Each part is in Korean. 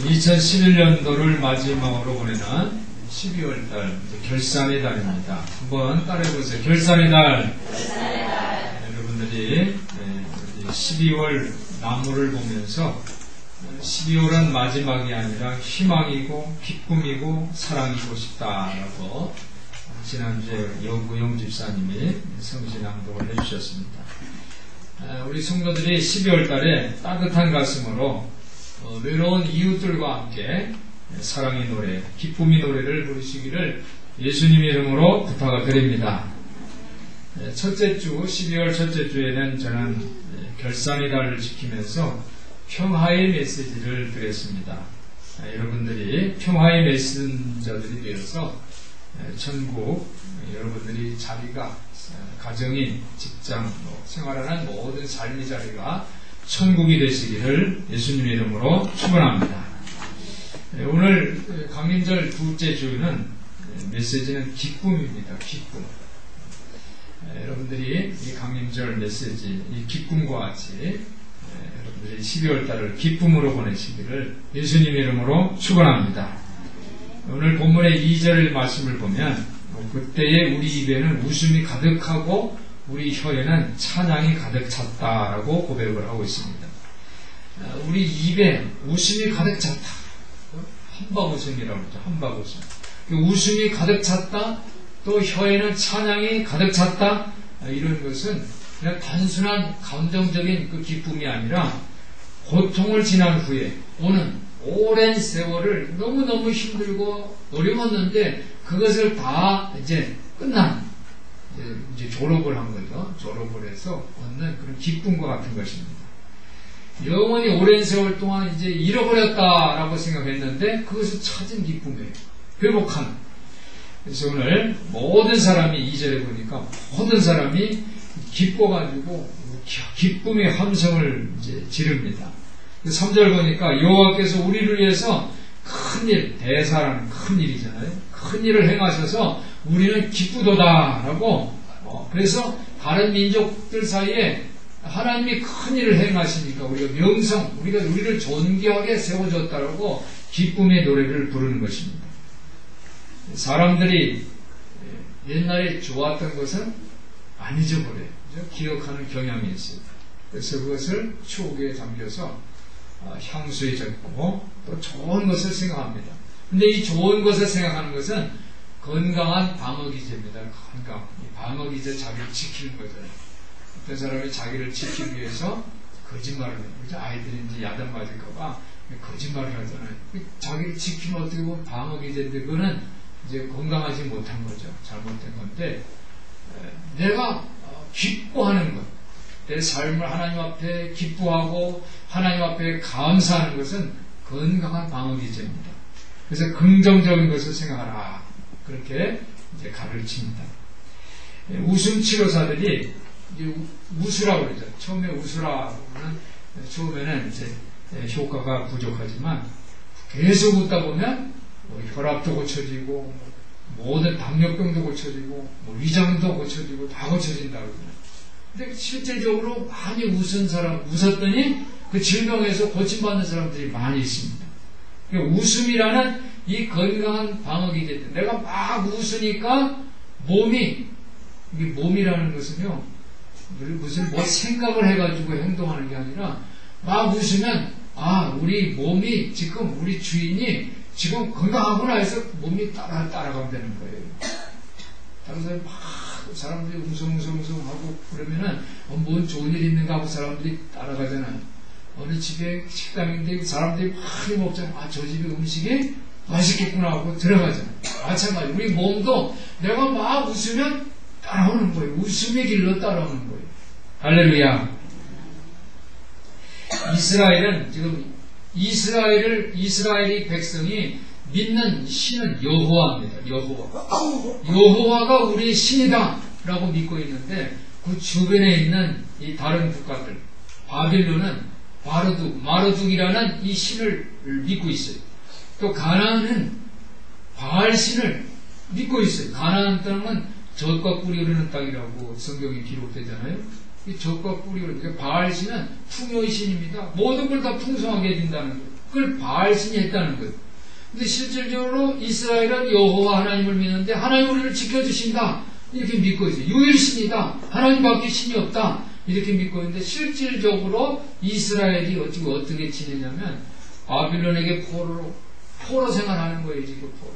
2011년도를 마지막으로 보내는 12월달 결산의 달입니다. 한번 따라해보세요. 결산의 달. 여러분들이 12월 나무를 보면서 12월은 마지막이 아니라 희망이고 기쁨이고 사랑이고 싶다라고 지난주에 여구영 집사님이 성신낭독을 해주셨습니다. 우리 성도들이 12월 달에 따뜻한 가슴으로 외로운 이웃들과 함께 사랑의 노래, 기쁨의 노래를 부르시기를 예수님의 이름으로 부탁을 드립니다. 첫째 주, 12월 첫째 주에는 저는 결산의 달을 지키면서 평화의 메시지를 드렸습니다. 여러분들이 평화의 메신저들이 되어서 전국 여러분들이 자리가 가정인, 직장, 생활하는 모든 삶의 자리가 천국이 되시기를 예수님의 이름으로 축원합니다. 오늘 강림절 둘째 주는 메시지는 기쁨입니다. 기쁨. 여러분들이 이 강림절 메시지, 이 기쁨과 같이 여러분들이 12월 달을 기쁨으로 보내시기를 예수님의 이름으로 축원합니다. 오늘 본문의 2절 말씀을 보면 그때에 우리 입에는 웃음이 가득하고 우리 혀에는 찬양이 가득 찼다라고 고백을 하고 있습니다. 우리 입에 웃음이 가득 찼다. 한바구음이라고 그러죠. 한바구음. 웃음이 가득 찼다. 또 혀에는 찬양이 가득 찼다. 이런 것은 그냥 단순한 감정적인 그 기쁨이 아니라 고통을 지난 후에 오는 오랜 세월을 너무너무 힘들고 어려웠는데 그것을 다 이제 끝난 이제 졸업을 한 거죠. 졸업을 해서 얻는 그런 기쁨과 같은 것입니다. 영원히 오랜 세월 동안 이제 잃어버렸다라고 생각했는데 그것을 찾은 기쁨이에요. 회복한. 그래서 오늘 모든 사람이 2절에 보니까 모든 사람이 기뻐가지고 기쁨의 함성을 이제 지릅니다. 3절 보니까 여호와께서 우리를 위해서 큰일, 대사라는 큰일이잖아요. 큰일을 행하셔서 우리는 기쁘도다라고 그래서 다른 민족들 사이에 하나님이 큰일을 행하시니까 우리가 명성, 우리를 존귀하게 세워줬다라고 기쁨의 노래를 부르는 것입니다. 사람들이 옛날에 좋았던 것은 안 잊어버려요. 기억하는 경향이 있어요. 그래서 그것을 추억에 담겨서 향수에 적고 또 좋은 것을 생각합니다. 근데 이 좋은 것을 생각하는 것은 건강한 방어기제입니다. 건강. 이 방어기제 자기를 지키는 거잖아요. 어떤 사람이 자기를 지키기 위해서 거짓말을 해요. 아이들이 이제 야단 맞을까봐 거짓말을 하잖아요. 자기를 지키면 어떻게 보면 방어기제인데 그거는 이제 건강하지 못한 거죠. 잘못된 건데 내가 기뻐하는 것, 내 삶을 하나님 앞에 기뻐하고 하나님 앞에 감사하는 것은 건강한 방어기제입니다. 그래서 긍정적인 것을 생각하라. 그렇게 이제 가르칩니다. 웃음 치료사들이 이제 웃으라고 그러죠. 처음에 웃으라고는 처음에는 이제 효과가 부족하지만 계속 웃다 보면 혈압도 고쳐지고 모든 당뇨병도 고쳐지고 위장도 고쳐지고 다 고쳐진다고 그러죠. 근데 실제적으로 많이 웃었더니 그 질병에서 고침받는 사람들이 많이 있습니다. 그러니까 웃음이라는 이 건강한 방어기제. 내가 막 웃으니까 몸이라는 것은요, 무슨 생각을 해가지고 행동하는 게 아니라 막 웃으면 우리 몸이 지금 우리 주인이 지금 건강하구나 해서 몸이 따라가면 되는 거예요. 다른 사람들이 웅성웅성하고 그러면은 뭔 좋은 일 있는가 하고 사람들이 따라가잖아요. 어느 집에 식당인데 사람들이 많이 먹잖아요. 저 집에 음식이 맛있겠구나 하고 들어가잖아요. 마찬가지 우리 몸도 내가 막 웃으면 따라오는 거예요. 웃음의 길로 따라오는 거예요. 할렐루야. 이스라엘은 지금 이스라엘의 백성이 믿는 신은 여호와입니다. 여호와가 우리의 신이다 라고 믿고 있는데 그 주변에 있는 이 다른 국가들 바빌론은 마르둑이라는 이 신을 믿고 있어요. 또 가나안은 바알신을 믿고 있어요. 가나안 땅은 젖과 꿀이 흐르는 땅이라고 성경에 기록되잖아요. 이 젖과 꿀이 흐르는 바알신은 풍요의 신입니다. 모든 걸 다 풍성하게 해준다는 거예요. 그걸 바알신이 했다는 거예요. 근데 실질적으로 이스라엘은 여호와 하나님을 믿는데 하나님 우리를 지켜주신다 이렇게 믿고 있어요. 유일신이다. 하나님밖에 신이 없다. 이렇게 믿고 있는데 실질적으로 이스라엘이 어떻게 지내냐면 바빌론에게 포로 생활하는 거예요. 지금 포로.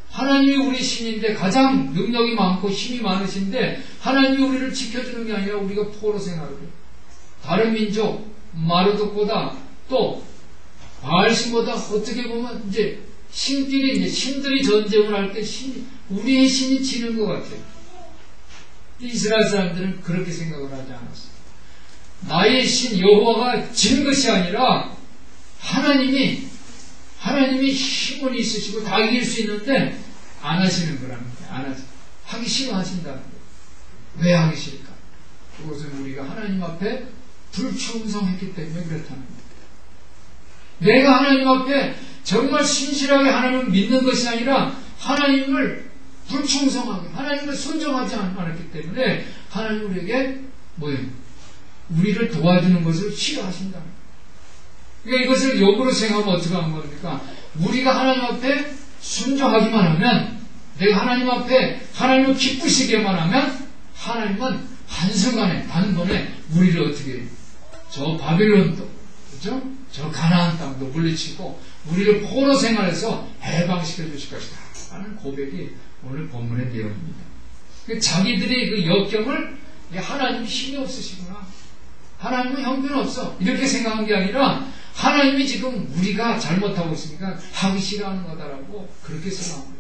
하나님이 우리 신인데 가장 능력이 많고 힘이 많으신데 하나님이 우리를 지켜주는 게 아니라 우리가 포로 생활을 해요. 다른 민족 마르독보다 또 바알신보다 어떻게 보면 이제 신들이 전쟁을 할 때 우리의 신이 지는 것 같아요. 이스라엘 사람들은 그렇게 생각을 하지 않았어요. 나의 신 여호와가 지는 것이 아니라 하나님이 힘은 있으시고 다 이길 수 있는데 안 하시는 거랍니다. 안 하시. 하기 싫어하신다는 거예요. 왜 하기 싫을까? 그것은 우리가 하나님 앞에 불충성했기 때문에 그렇다는 거예요. 내가 하나님 앞에 정말 신실하게 하나님을 믿는 것이 아니라 하나님을 불충성하게 하나님을 순종하지 않았기 때문에 하나님 우리에게 우리를 도와주는 것을 싫어하신다. 그러니까 이것을 역으로 생각하면 어떻게 하는 겁니까? 우리가 하나님 앞에 순종하기만 하면 내가 하나님 앞에 하나님을 기쁘시게만 하면 하나님은 한순간에 단번에 우리를 어떻게 해요? 저 바빌론도 그렇죠? 저 가나안 땅도 물리치고 우리를 포로 생활에서 해방시켜 주실 것이다 하는 고백이 오늘 본문의 내용입니다. 자기들의 그 역경을 하나님이 힘이 없으시구나, 하나님은 형편없어 이렇게 생각한 게 아니라 하나님이 지금 우리가 잘못하고 있으니까 하기 싫어하는 거다라고 그렇게 생각한 거예요.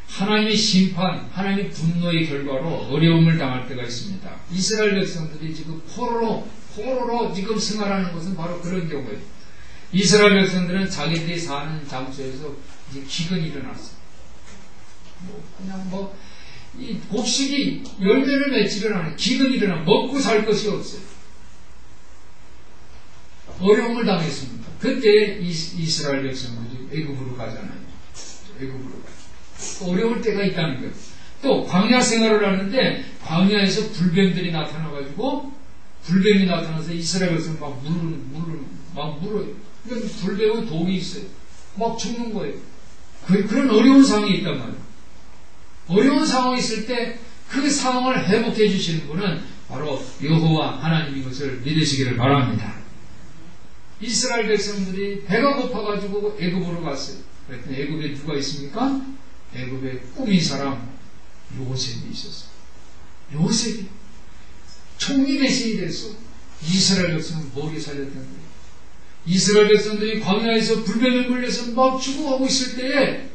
하나님의 심판, 하나님의 분노의 결과로 어려움을 당할 때가 있습니다. 이스라엘 백성들이 지금 포로로 지금 생활하는 것은 바로 그런 경우예요. 이스라엘 백성들은 자기들이 사는 장소에서 이제 기근이 일어났어요. 이 곡식이 열매를 맺지를 않아요. 기근이 일어나 먹고 살 것이 없어요. 어려움을 당했습니다. 그때 이스라엘 백성들이 애굽으로 가잖아요. 애굽으로 가죠. 어려울 때가 있다는 거예요. 또 광야 생활을 하는데 광야에서 불뱀들이 나타나가지고 불뱀이 나타나서 이스라엘 백성 막 물어요. 그러니까 불뱀은 독이 있어요. 막 죽는 거예요. 그런 어려운 상황이 있단 말이에요. 어려운 상황이 있을 때 그 상황을 회복해 주시는 분은 바로 여호와 하나님인 것을 믿으시기를 바랍니다. 이스라엘 백성들이 배가 고파가지고 애굽으로 갔어요. 그랬더니 애굽에 누가 있습니까? 애굽에 꾸민 사람 요셉이 있었어요. 요셉이 총리 대신이 됐어. 이스라엘 백성은 먹이 살렸던 거예요. 이스라엘 백성들이 광야에서 불뱀에 물려서 막 죽어가고 있을 때에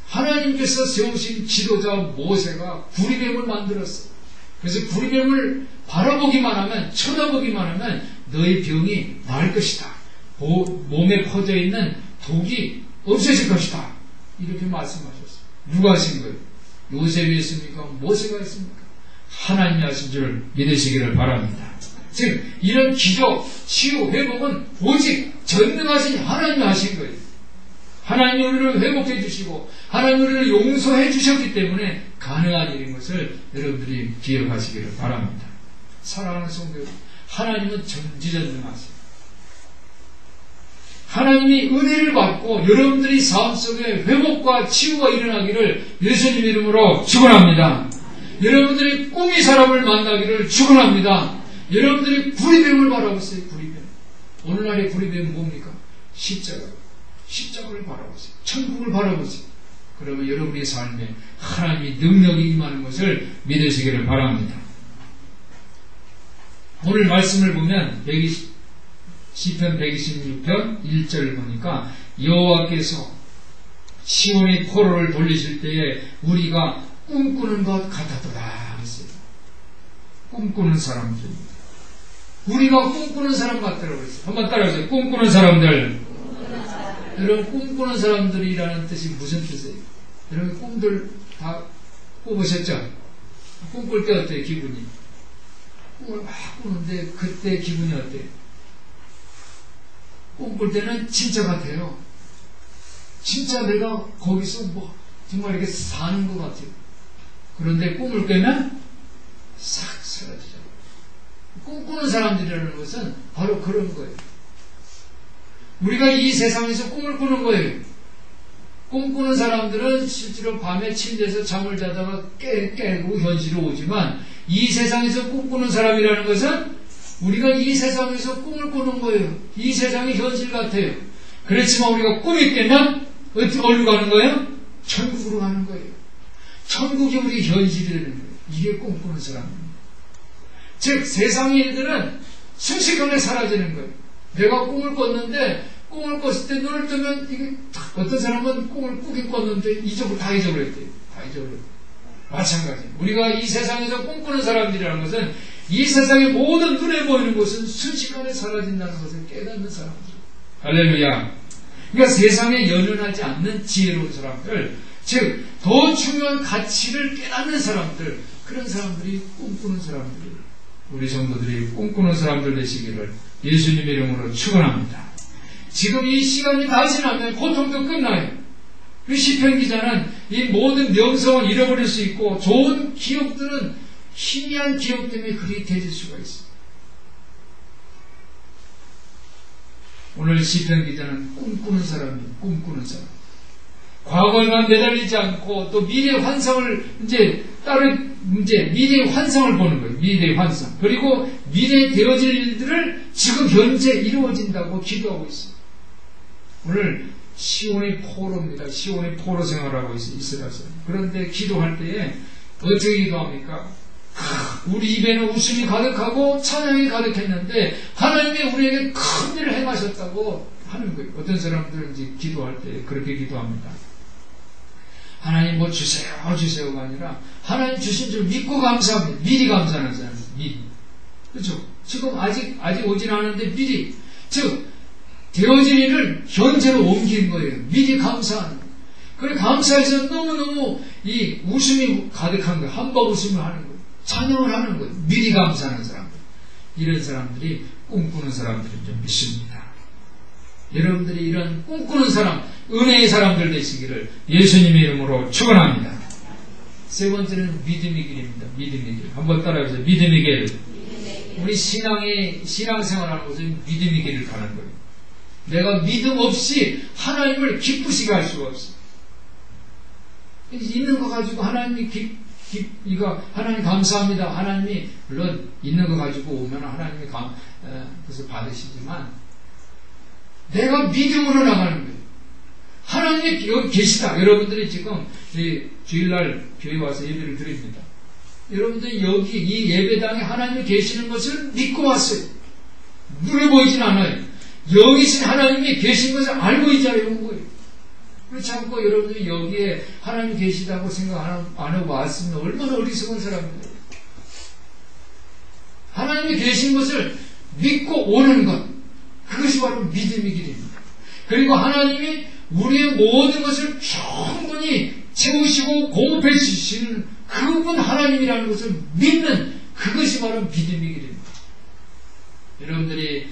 하나님께서 세우신 지도자 모세가 구리뱀을 만들었어요. 그래서 구리뱀을 바라보기만 하면, 쳐다보기만 하면 너의 병이 나을 것이다. 몸에 퍼져 있는 독이 없어질 것이다. 이렇게 말씀하셨어요. 누가 하신 거예요? 요셉이 했습니까? 모세가 했습니까? 하나님이 하신 줄 믿으시기를 바랍니다. 즉 이런 기적, 치유, 회복은 오직 전능하신 하나님이 하신 거예요. 하나님이 우리를 회복해 주시고 하나님이 우리를 용서해 주셨기 때문에 가능한 일인 것을 여러분들이 기억하시기를 바랍니다. 사랑하는 성도 여러분, 하나님은 전지전능하세요. 하나님이 은혜를 받고 여러분들이 삶 속에 회복과 치유가 일어나기를 예수님 이름으로 축원합니다. 여러분들이 꿈이 사람을 만나기를 축원합니다. 여러분들이 구리뱀을 바라보세요. 구리뱀. 오늘날의 구리뱀은 뭡니까? 십자가를 바라보세요. 천국을 바라보세요. 그러면 여러분의 삶에 하나님의 능력이 임하는 것을 믿으시기를 바랍니다. 오늘 말씀을 보면 시편 126편 1절을 보니까 여호와께서 시온의 포로를 돌리실 때에 우리가 꿈꾸는 것 같았더라 했어요. 꿈꾸는 사람들입니다. 우리가 꿈꾸는 사람 같더라고 했어요. 한번 따라하세요. 꿈꾸는 사람들. 여러분, 꿈꾸는 사람들이라는 뜻이 무슨 뜻이에요? 여러분, 꿈들 다 꿔보셨죠? 꿈꿀 때 어때요, 기분이? 꿈을 막 꾸는데 그때 기분이 어때요? 꿈꿀 때는 진짜 같아요. 진짜 내가 거기서 정말 이렇게 사는 것 같아요. 그런데 꿈을 깨면 싹 사라지죠. 꿈꾸는 사람들이라는 것은 바로 그런 거예요. 우리가 이 세상에서 꿈을 꾸는 거예요. 꿈꾸는 사람들은 실제로 밤에 침대에서 잠을 자다가 깨고 현실로 오지만, 이 세상에서 꿈꾸는 사람이라는 것은 우리가 이 세상에서 꿈을 꾸는 거예요. 이 세상이 현실 같아요. 그렇지만 우리가 꿈이 깨면 어디로 가는 거예요? 천국으로 가는 거예요. 천국이 우리 현실이라는 거예요. 이게 꿈꾸는 사람입니다. 즉 세상의 일들은 순식간에 사라지는 거예요. 내가 꿈을 꿨는데, 꿈을 꿨을 때 눈을 뜨면 이게 어떤 사람은 꿈을 꾸긴 꿨는데 다 잊어버렸대요. 다 잊어버렸대요. 마찬가지. 우리가 이 세상에서 꿈꾸는 사람들이라는 것은 이 세상의 모든 눈에 보이는 것은 순식간에 사라진다는 것을 깨닫는 사람들. 할렐루야. 그러니까 세상에 연연하지 않는 지혜로운 사람들, 즉 더 중요한 가치를 깨닫는 사람들, 그런 사람들이 꿈꾸는 사람들, 우리 성도들이 꿈꾸는 사람들 되시기를 예수님의 이름으로 축원합니다. 지금 이 시간이 다 지나면 고통도 끝나요. 시편 기자는 이 모든 명성을 잃어버릴 수 있고 좋은 기억들은 희미한 기억 때문에 그리 되질 수가 있어요. 오늘 시편 기자는 꿈꾸는 사람이에요. 꿈꾸는 사람. 과거에만 매달리지 않고 또 미래의 환상을 미래의 환상을 보는 거예요. 미래의 환상. 그리고 미래에 되어질 일들을 지금 현재 이루어진다고 기도하고 있어요. 오늘 시온의 포로입니다. 시온의 포로 생활하고 있으라서. 그런데 기도할 때에 어떻게 기도합니까? 우리 입에는 웃음이 가득하고 찬양이 가득했는데 하나님이 우리에게 큰 일을 행하셨다고 하는 거예요. 어떤 사람들은 이제 기도할 때 그렇게 기도합니다. 하나님 뭐 주세요가 아니라 하나님 주신 줄 믿고 감사합니다. 미리 감사하는 사람, 미리. 그렇죠? 지금 아직 오진 않았는데 미리. 즉 되어진 일을 현재로 옮기는 거예요. 미리 감사하는 거예요. 그래 감사해서 너무너무 이 웃음이 가득한 거예요. 한번 웃음을 하는 거예요. 찬양을 하는 거예요. 미리 감사하는 사람들. 이런 사람들이 꿈꾸는 사람들인 줄 믿습니다. 여러분들이 이런 꿈꾸는 사람, 은혜의 사람들 되시기를 예수님의 이름으로 축원합니다. 세 번째는 믿음의 길입니다. 믿음의 길. 한번 따라해보세요. 믿음의 길. 우리 신앙생활하는 것은 믿음의 길을 가는 거예요. 내가 믿음 없이 하나님을 기쁘시게 할 수가 없어요. 있는 거 가지고 하나님이 하나님 감사합니다. 하나님이 물론 있는 거 가지고 오면 하나님이 그래서 받으시지만 내가 믿음으로 나가는 거예요. 하나님이 여기 계시다. 여러분들이 지금 주일날 교회 와서 예배를 드립니다. 여러분들이 여기 이 예배당에 하나님이 계시는 것을 믿고 왔어요. 눈에 보이진 않아요. 여기 계신 하나님이 계신 것을 알고 이 자리에 온 거예요. 그렇지 않고 여러분들이 여기에 하나님이 계시다고 생각 안 하고 왔으면 얼마나 어리석은 사람인데요. 하나님이 계신 것을 믿고 오는 것, 그것이 바로 믿음의 길입니다. 그리고 하나님이 우리의 모든 것을 충분히 채우시고 공급해 주시는 그분 하나님이라는 것을 믿는 그것이 바로 믿음의 길입니다. 여러분들이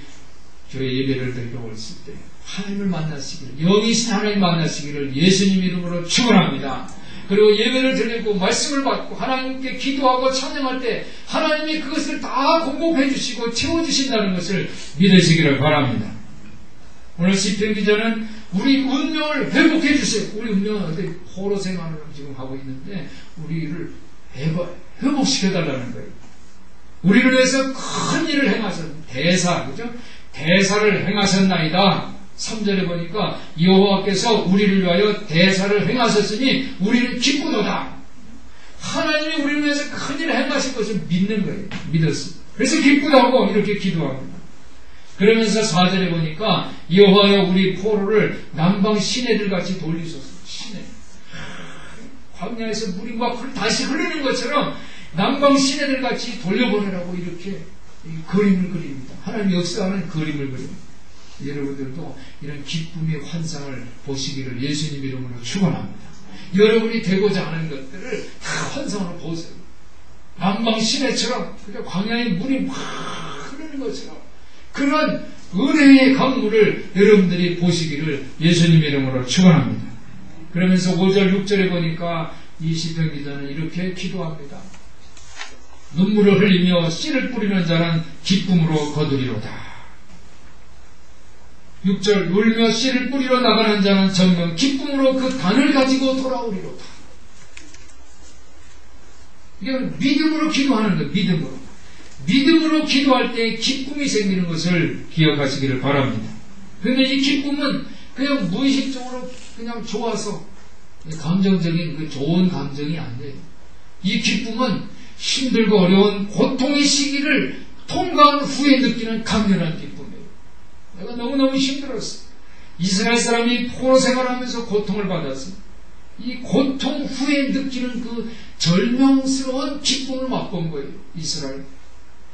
교회 예배를 드리러 오실 때 하나님을 만나시기를, 영이신 하나님 만나시기를 예수님 이름으로 축원합니다. 그리고 예배를 드리고 말씀을 받고 하나님께 기도하고 찬양할 때 하나님이 그것을 다 공급해 주시고 채워주신다는 것을 믿으시기를 바랍니다. 오늘 시편 기자는 우리 운명을 회복해 주세요. 우리 운명은 포로 생활을 지금 하고 있는데 우리를 회복시켜달라는 거예요. 우리를 위해서 큰 일을 행하셨는 대사, 그죠? 대사를 행하셨나이다. 3절에 보니까 여호와께서 우리를 위하여 대사를 행하셨으니 우리는 기쁘도다. 하나님이 우리를 위해서 큰 일을 행하실 것을 믿는 거예요. 믿었어요. 그래서 기쁘다고 이렇게 기도합니다. 그러면서 4절에 보니까 여호와여 우리 포로를 남방 시내들 같이 돌리소서. 시내. 광야에서 물이 막 다시 흐르는 것처럼 남방 시내들 같이 돌려보내라고 이렇게 그림을 그립니다. 하나님 역사하는 그림을 그립니다. 여러분들도 이런 기쁨의 환상을 보시기를 예수님 이름으로 축원합니다. 여러분이 되고자 하는 것들을 다 환상으로 보세요. 남방 시내처럼 광야에 물이 막 흐르는 것처럼 그런 은혜의 강물을 여러분들이 보시기를 예수님 이름으로 축원합니다. 그러면서 5절 6절에 보니까 이 시편 기자는 이렇게 기도합니다. 눈물을 흘리며 씨를 뿌리는 자는 기쁨으로 거두리로다. 6절 울며 씨를 뿌리러 나가는 자는 정녕 기쁨으로 그 단을 가지고 돌아오리로다. 이게 믿음으로 기도하는 것, 믿음으로. 믿음으로 기도할 때 기쁨이 생기는 것을 기억하시기를 바랍니다. 그런데 이 기쁨은 그냥 무의식적으로 그냥 좋아서 감정적인 그 좋은 감정이 아니에요. 이 기쁨은 힘들고 어려운 고통의 시기를 통과한 후에 느끼는 강렬한 기쁨이에요. 내가 너무너무 힘들었어. 이스라엘 사람이 포로 생활하면서 고통을 받았어. 이 고통 후에 느끼는 그 절명스러운 기쁨을 맛본 거예요. 이스라엘.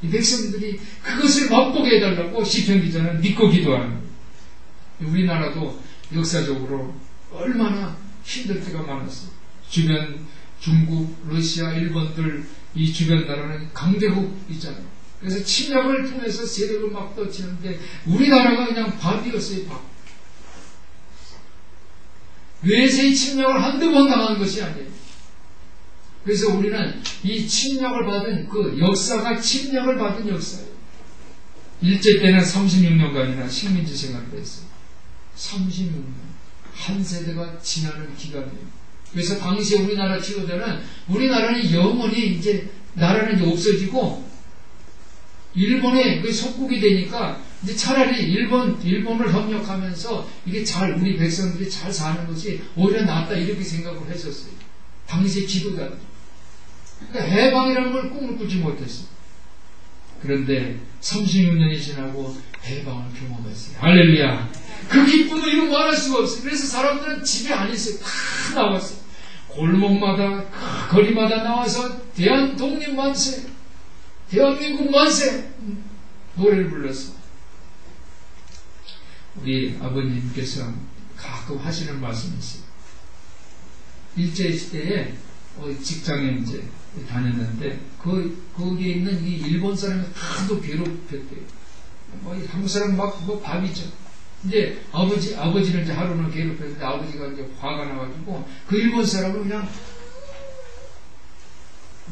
이 백성들이 그것을 맛보게 해달라고 시편 기자는 믿고 기도하는 거예요. 우리나라도 역사적으로 얼마나 힘들 때가 많았어요. 주변 중국, 러시아, 일본들 이 주변 나라는 강대국이잖아요. 그래서 침략을 통해서 세력을 막 떠치는데 우리나라가 그냥 밥이었어요. 밥. 외세의 침략을 한두 번 당한 것이 아니에요. 그래서 우리는 이 침략을 받은 그 역사가 침략을 받은 역사예요. 일제 때는 36년간이나 식민지 생활을 했어요. 36년. 한 세대가 지나는 기간이에요. 그래서 당시 우리나라 지도자는 우리나라는 영원히 이제 나라는 이제 없어지고 일본의 그 속국이 되니까 이제 차라리 일본을 협력하면서 이게 잘 우리 백성들이 잘 사는 것이 오히려 낫다 이렇게 생각을 했었어요. 당시 지도자들. 그러니까 해방이라는 걸 꿈을 꾸지 못했어요. 그런데 36년이 지나고 해방을 경험했어요. 할렐루야. 그 기쁨을 이루 말할 수가 없어요. 그래서 사람들은 집에 안 있어요. 다 나왔어요. 골목마다 거리마다 나와서 대한 독립 만세, 대한민국 만세 노래를 불렀어요. 우리 아버님께서 가끔 하시는 말씀이 있어요. 일제시대에 직장에 이제 다녔는데 거기에 있는 이 일본 사람이 하도 괴롭혔대요. 한국 사람 막 밥이죠. 이제 아버지를 이제 하루는 괴롭혔는데 아버지가 이제 화가 나가지고 그 일본 사람을 그냥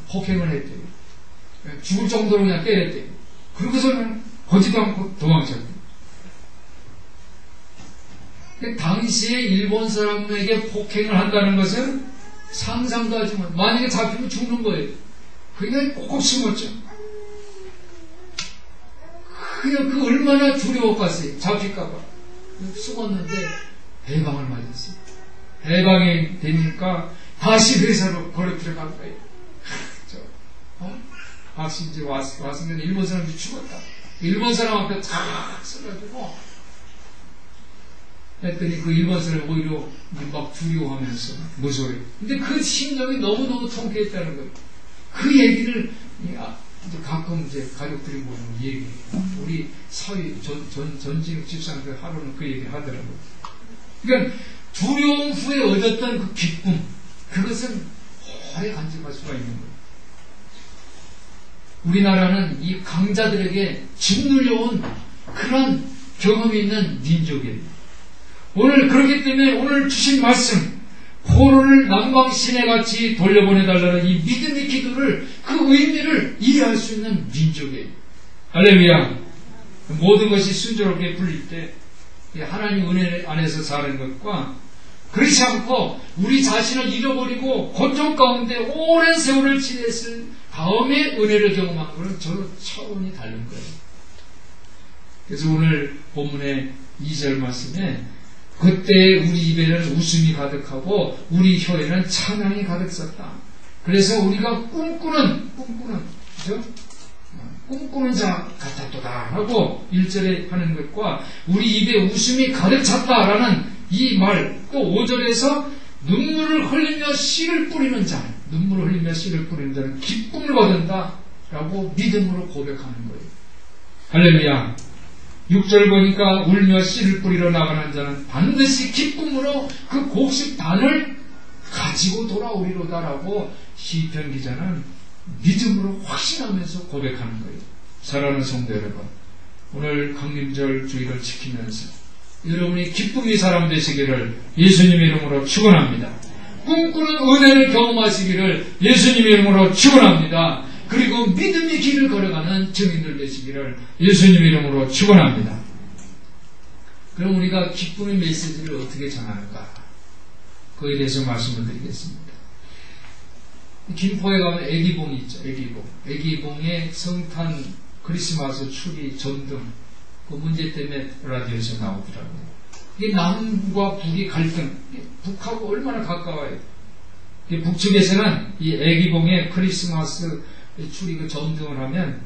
폭행을 했대요. 죽을 정도로 그냥 때렸대요. 그러고서는 보지도 않고 도망쳤대요. 당시에 일본 사람에게 폭행을 한다는 것은 상상도 하지 못, 만약에 잡히면 죽는 거예요. 그러니까 꼭꼭 숨었죠. 그냥 그 얼마나 두려웠겠어요. 잡힐까봐. 숨었는데 해방을 맞았어요. 해방이 되니까 다시 회사로 걸어 들어간 거예요. 다시 이제 왔으면 일본 사람이 죽었다. 일본 사람 앞에 탁 서가지고 했더니 그 일본 사람이 오히려 막 두려워하면서 무서워요. 근데 그 심정이 너무너무 통쾌했다는 거예요. 그 얘기를 이제 가끔 이제 가족들이 모이면 얘기해요. 우리 사위 전직 집사람들 하루는 그 얘기 하더라고요. 그러니까 두려움 후에 얻었던 그 기쁨, 그것은 오래 간직할 수가 있는 거예요. 우리나라는 이 강자들에게 짓눌려온 그런 경험이 있는 민족이에요. 오늘 그렇기 때문에 오늘 주신 말씀, 포로를 남방 시내같이 돌려보내달라는 이 믿음의 기도를, 그 의미를 이해할 수 있는 민족이에요. 할렐루야. 모든 것이 순조롭게 풀릴 때 하나님 은혜 안에서 사는 것과 그렇지 않고 우리 자신을 잃어버리고 고통 가운데 오랜 세월을 지냈을 다음에 은혜를 경험한 것은 저로 차원이 다른 거예요. 그래서 오늘 본문의 2절 말씀에 그때 우리 입에는 웃음이 가득하고 우리 혀에는 찬양이 가득 찼다. 그래서 우리가 꿈꾸는 그죠? 꿈꾸는 자 같았도다 라고 1절에 하는 것과 우리 입에 웃음이 가득 찼다라는 이 말, 또 5절에서 눈물을 흘리며 씨를 뿌리는 자, 눈물을 흘리며 씨를 뿌리는 자는 기쁨을 받는다 라고 믿음으로 고백하는 거예요. 할렐루야. 6절 보니까 울며 씨를 뿌리러 나가는 자는 반드시 기쁨으로 그 곡식 단을 가지고 돌아오리로다라고 시편 기자는 믿음으로 확신하면서 고백하는 거예요. 사랑하는 성도 여러분, 오늘 강림절 주일을 지키면서 여러분이 기쁨의 사람 되시기를 예수님의 이름으로 축원합니다. 꿈꾸는 은혜를 경험하시기를 예수님의 이름으로 축원합니다. 그리고 믿음의 길을 걸어가는 증인들 되시기를 예수님 이름으로 축원합니다. 그럼 우리가 기쁨의 메시지를 어떻게 전할까? 그에 대해서 말씀을 드리겠습니다. 김포에 가면 애기봉이 있죠. 애기봉의 성탄, 크리스마스, 추리, 전등 그 문제 때문에 라디오에서 나오더라고요. 이게 남과 북이 갈등, 북하고 얼마나 가까워요. 북측에서는 이 애기봉의 크리스마스 추리 그 전등을 하면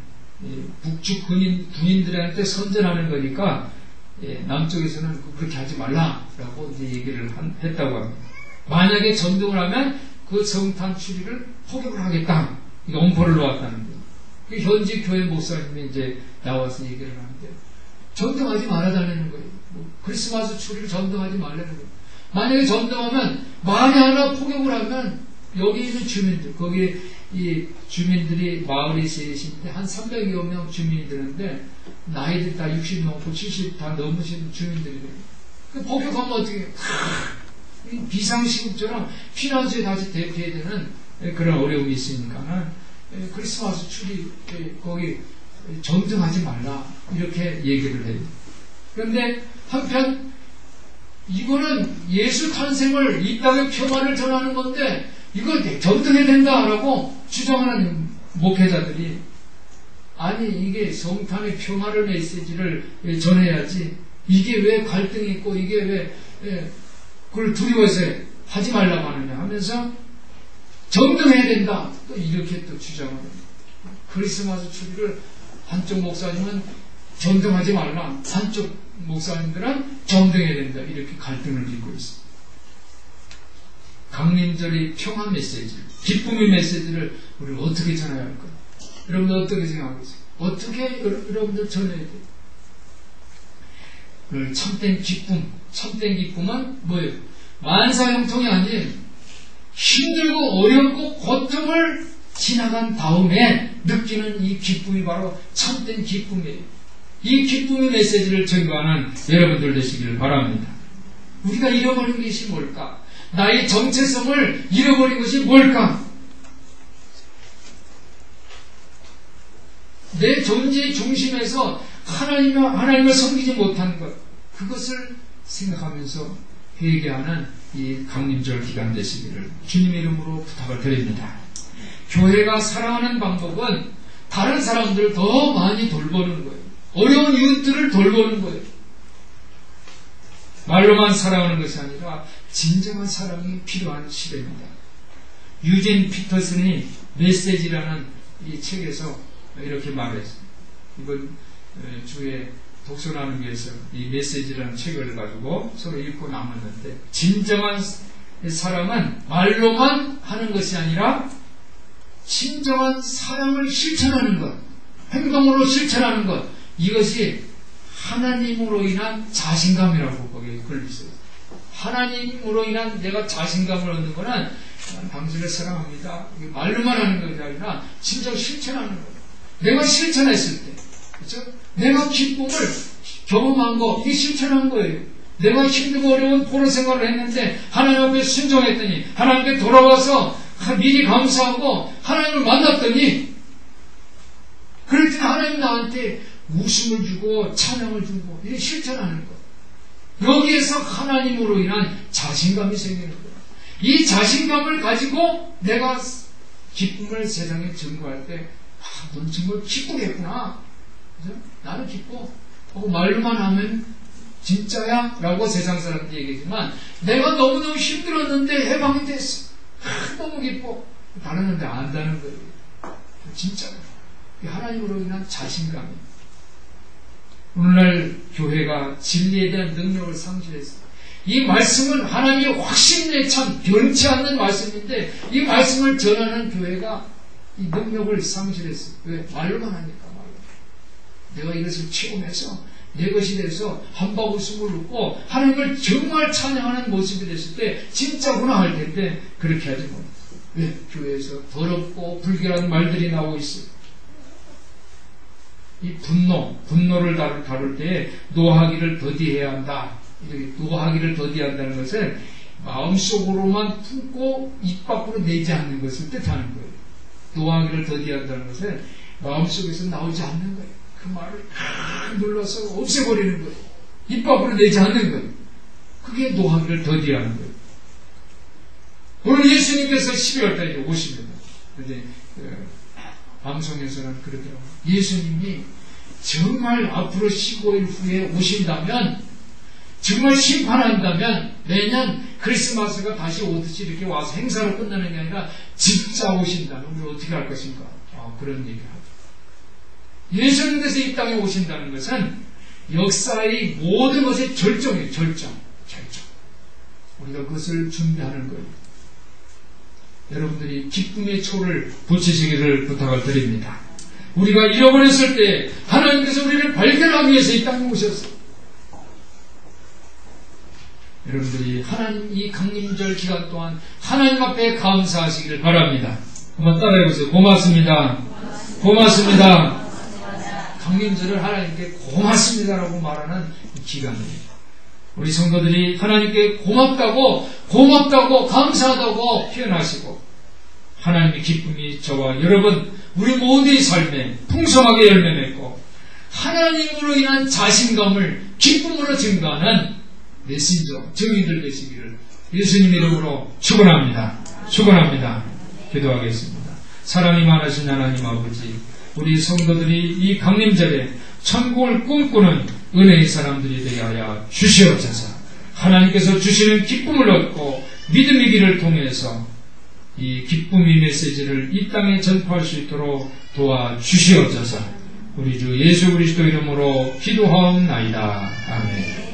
북측 군인들한테 선전하는 거니까 남쪽에서는 그렇게 하지 말라라고 이제 얘기를 했다고 합니다. 만약에 전등을 하면 그 성탄 추리를 포격을 하겠다. 엄포를 놓았다는 거예요. 현지 교회 목사님이 이제 나와서 얘기를 하는데 전등하지 말아달라는 거예요. 크리스마스 추리를 전등하지 말라는 거예요. 만약에 전등하면 만에 하나 포격을 하면 여기 있는 주민들, 거기 이 주민들이 마을이 셋인데 한 300여 명 주민이 되는데 나이들 다 60 넘고 70 다 넘으신 주민들이 돼요. 포격하면 어떻게 해요? 비상시국처럼 피난소에 다시 대피해야 되는 그런 어려움이 있으니까는 크리스마스 추리 거기 전등하지 말라 이렇게 얘기를 해요. 그런데 한편 이거는 예수 탄생을 이 땅의 평화를 전하는 건데 이걸 전등해야 된다라고 주장하는 목회자들이 아니 이게 성탄의 평화를 메시지를 전해야지 이게 왜 갈등이 있고 이게 왜 그걸 두려워서 하지 말라고 하느냐 하면서 전등해야 된다 또 이렇게 또 주장합니다. 크리스마스 추리를 한쪽 목사님은 전등하지 말라 한쪽 목사님들은 전등해야 된다 이렇게 갈등을 빚고 있습니다. 강림절의 평화 메시지 기쁨의 메시지를 우리 어떻게 전해야 할까? 여러분들 어떻게 생각하세요? 어떻게 여러분들 전해야 돼요? 참된 기쁨은 뭐예요? 만사형통이 아닌 힘들고 어렵고 고통을 지나간 다음에 느끼는 이 기쁨이 바로 참된 기쁨이에요. 이 기쁨의 메시지를 전가하는 여러분들 되시기를 바랍니다. 우리가 잃어버린 것이 뭘까? 나의 정체성을 잃어버린 것이 뭘까? 내 존재의 중심에서 하나님을 섬기지 못한 것, 그것을 생각하면서 회개하는 이 강림절 기간 되시기를 주님의 이름으로 부탁을 드립니다. 교회가 사랑하는 방법은 다른 사람들을 더 많이 돌보는 거예요. 어려운 이웃들을 돌보는 거예요. 말로만 사랑하는 것이 아니라 진정한 사랑이 필요한 시대입니다. 유진 피터슨이 메시지라는 이 책에서 이렇게 말했습니다. 이번 주에 독서 나누기에서 이 메시지라는 책을 가지고 서로 읽고 나눴는데 진정한 사랑은 말로만 하는 것이 아니라 진정한 사랑을 실천하는 것, 행동으로 실천하는 것, 이것이 하나님으로 인한 자신감이라고 거기에 글있어요. 하나님으로 인한 내가 자신감을 얻는 것은 당신을 사랑합니다. 말로만 하는 것이 아니라 진짜 실천하는 거예요. 내가 실천했을 때, 그렇죠? 내가 기쁨을 경험한 거, 이게 실천한 거예요. 내가 힘들고 어려운 포로 생활을 했는데 하나님 앞에 순종했더니 하나님께 돌아와서 미리 감사하고 하나님을 만났더니 그럴 때 하나님 나한테 웃음을 주고 찬양을 주고 이게 실천하는 거. 여기에서 하나님으로 인한 자신감이 생기는 거예요. 이 자신감을 가지고 내가 기쁨을 세상에 증거할 때 넌 정말 기쁘겠구나. 그죠? 나는 기뻐. 하고 말로만 하면 진짜야? 라고 세상 사람들이 얘기하지만 내가 너무너무 힘들었는데 해방이 됐어. 너무 기뻐. 다르는데 안다는 거예요. 진짜야. 하나님으로 인한 자신감이에요. 오늘날 교회가 진리에 대한 능력을 상실했어요. 이 말씀은 하나님의 확신에 참 변치 않는 말씀인데 이 말씀을 전하는 교회가 이 능력을 상실했어요. 왜? 말로만 하니까 말로. 내가 이것을 체험해서 내 것이 돼서 한바구 숨을 놓고 하나님을 정말 찬양하는 모습이 됐을 때 진짜구나 할 텐데 그렇게 하지 못해요. 왜? 교회에서 더럽고 불결한 말들이 나오고 있어요. 이 분노를 다룰 때 노하기를 더디해야 한다. 이렇게 노하기를 더디한다는 것은 마음속으로만 품고 입 밖으로 내지 않는 것을 뜻하는 거예요. 노하기를 더디한다는 것은 마음속에서 나오지 않는 거예요. 그 말을 눌러서 없애버리는 거예요. 입 밖으로 내지 않는 거예요. 그게 노하기를 더디하는 거예요. 오늘 예수님께서 12월달에 오십니다. 그런데 방송에서는 그러더라고요. 예수님이 정말 앞으로 15일 후에 오신다면, 정말 심판한다면 매년 크리스마스가 다시 오듯이 이렇게 와서 행사로 끝나는 게 아니라 진짜 오신다면 우리 어떻게 할 것인가? 그런 얘기를 하죠. 예수님께서 이 땅에 오신다는 것은 역사의 모든 것의 절정이에요. 절정. 우리가 그것을 준비하는 거예요. 여러분들이 기쁨의 초를 붙이시기를 부탁을 드립니다. 우리가 잃어버렸을 때 하나님께서 우리를 발견하기 위해서 이 땅에 오셨어요. 여러분들이 하나님 이 강림절 기간 동안 하나님 앞에 감사하시기를 바랍니다. 한번 따라해보세요. 고맙습니다. 고맙습니다. 강림절을 하나님께 고맙습니다라고 말하는 기간입니다. 우리 성도들이 하나님께 고맙다고 감사하다고 표현하시고 하나님의 기쁨이 저와 여러분 우리 모두의 삶에 풍성하게 열매 맺고 하나님으로 인한 자신감을 기쁨으로 증가하는 메신저 증인들 되시기를 예수님 이름으로 축원합니다. 기도하겠습니다. 사랑이 많으신 하나님 아버지, 우리 성도들이 이 강림절에 천국을 꿈꾸는 은혜의 사람들이 되게 하여 주시옵소서. 하나님께서 주시는 기쁨을 얻고 믿음의 길을 통해서 이 기쁨의 메시지를 이 땅에 전파할 수 있도록 도와주시옵소서. 우리 주 예수 그리스도 이름으로 기도하옵나이다. 아멘.